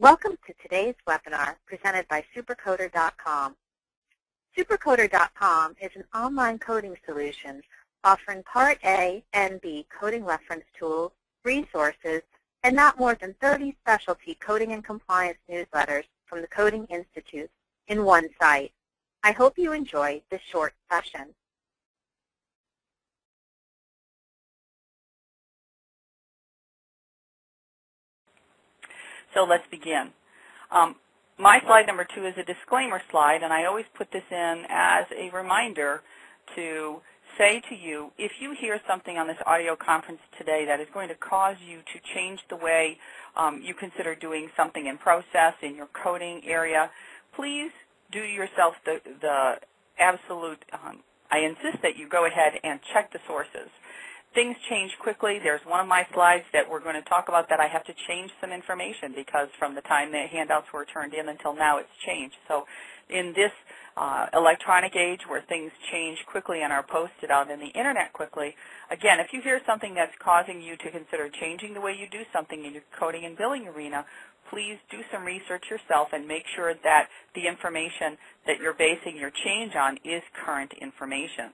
Welcome to today's webinar presented by Supercoder.com. Supercoder.com is an online coding solution offering Part A and B coding reference tools, resources, and not more than 30 specialty coding and compliance newsletters from the Coding Institute in one site. I hope you enjoy this short session. So let's begin. My slide number 2 is a disclaimer slide, and I always put this in as a reminder to say to you, if you hear something on this audio conference today that is going to cause you to change the way you consider doing something in process in your coding area, please do yourself the absolute, I insist that you go ahead and check the sources. Things change quickly. There's one of my slides that we're going to talk about that I have to change some information because from the time the handouts were turned in until now it's changed. So in this electronic age where things change quickly and are posted out in the Internet quickly, again, if you hear something that's causing you to consider changing the way you do something in your coding and billing arena, please do some research yourself and make sure that the information that you're basing your change on is current information.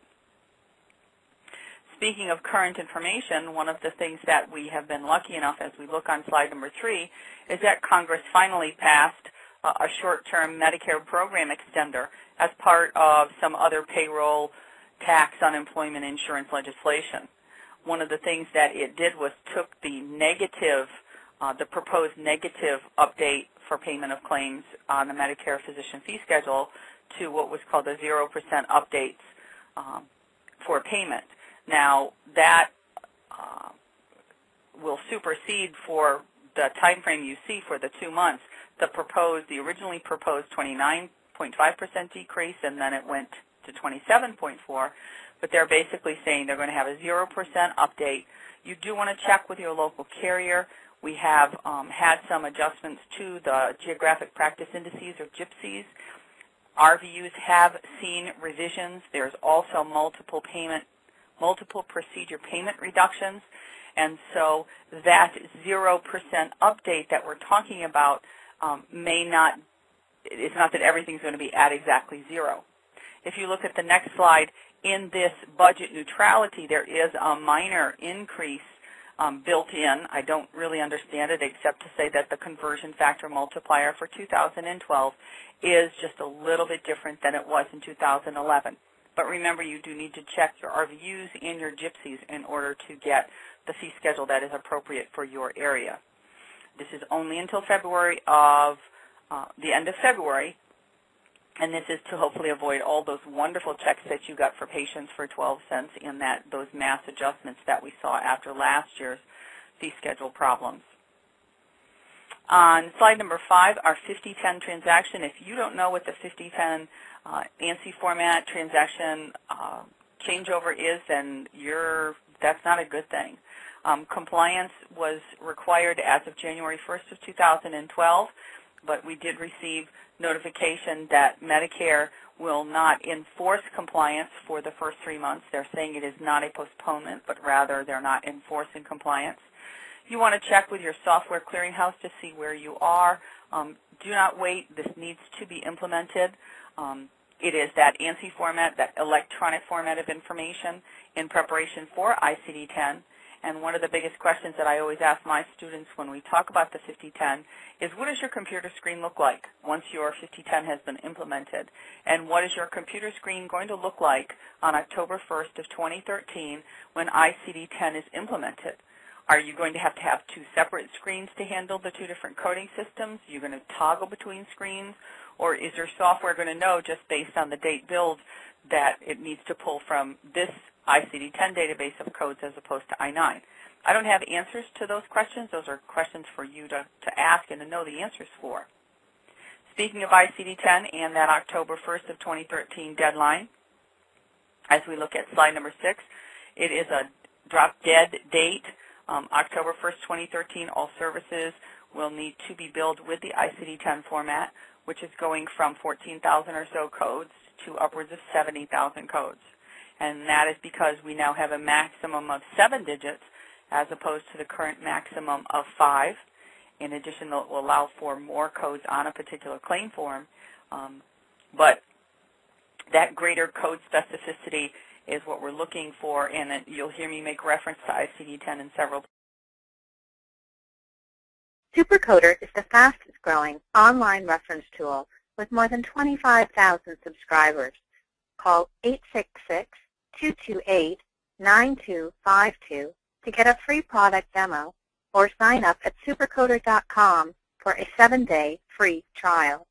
Speaking of current information, one of the things that we have been lucky enough as we look on slide number 3 is that Congress finally passed a short-term Medicare program extender as part of some other payroll, tax, unemployment insurance legislation. One of the things that it did was took the negative, the proposed negative update for payment of claims on the Medicare physician fee schedule to what was called the 0% updates for payment. Now, that will supersede for the time frame you see for the 2 months, the originally proposed 29.5% decrease, and then it went to 27.4%. But they're basically saying they're going to have a 0% update. You do want to check with your local carrier. We have had some adjustments to the geographic practice indices, or GPCIs. RVUs have seen revisions. There's also multiple procedure payment reductions, and so that 0% update that we're talking about it's not that everything's going to be at exactly 0. If you look at the next slide, in this budget neutrality, there is a minor increase built in. I don't really understand it except to say that the conversion factor multiplier for 2012 is just a little bit different than it was in 2011. But remember, you do need to check your RVUs and your GPCIs in order to get the fee schedule that is appropriate for your area. This is only until February the end of February, and this is to hopefully avoid all those wonderful checks that you got for patients for 12 cents in those mass adjustments that we saw after last year's fee schedule problems. On slide number 5, our 5010 transaction. If you don't know what the 5010 ANSI format transaction changeover is, then that's not a good thing. Compliance was required as of January 1st of 2012, but we did receive notification that Medicare will not enforce compliance for the first 3 months. They're saying it is not a postponement, but rather they're not enforcing compliance. You want to check with your software clearinghouse to see where you are. Do not wait. This needs to be implemented. It is that ANSI format, that electronic format of information in preparation for ICD-10. And one of the biggest questions that I always ask my students when we talk about the 5010 is, what does your computer screen look like once your 5010 has been implemented? And what is your computer screen going to look like on October 1st of 2013 when ICD-10 is implemented? Are you going to have 2 separate screens to handle the 2 different coding systems? Are you going to toggle between screens? Or is your software going to know just based on the date build that it needs to pull from this ICD-10 database of codes as opposed to I-9? I don't have answers to those questions. Those are questions for you to ask and to know the answers for. Speaking of ICD-10 and that October 1st of 2013 deadline, as we look at slide number 6, it is a drop-dead date. October 1st, 2013, all services will need to be billed with the ICD-10 format, which is going from 14,000 or so codes to upwards of 70,000 codes. And that is because we now have a maximum of 7 digits as opposed to the current maximum of 5. In addition, it will allow for more codes on a particular claim form, but that greater code specificity is what we're looking for, and you'll hear me make reference to ICD-10 in several. Supercoder is the fastest growing online reference tool with more than 25,000 subscribers. Call 866-228-9252 to get a free product demo or sign up at supercoder.com for a 7-day free trial.